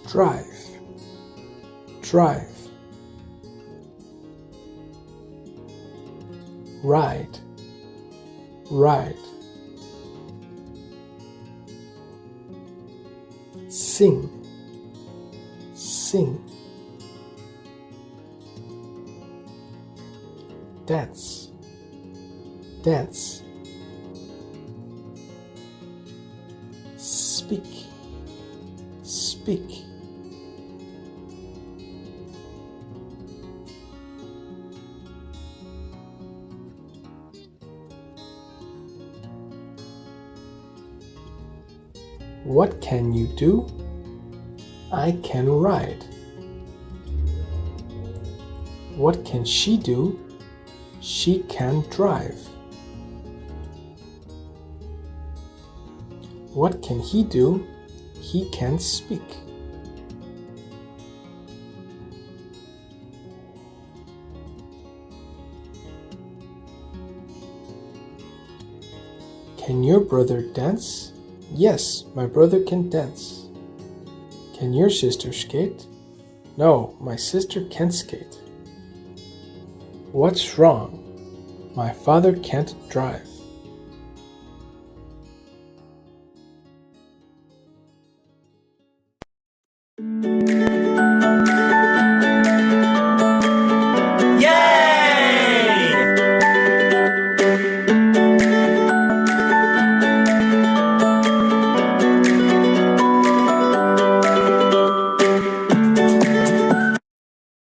drive, drive. Ride, ride. Sing, sing. Dance, dance. Speak, speak. What can you do? I can ride. What can she do? She can drive. What can he do? He can speak. Can your brother dance? Yes, my brother can dance. Can your sister skate? No, my sister can't skate. What's wrong? My father can't drive.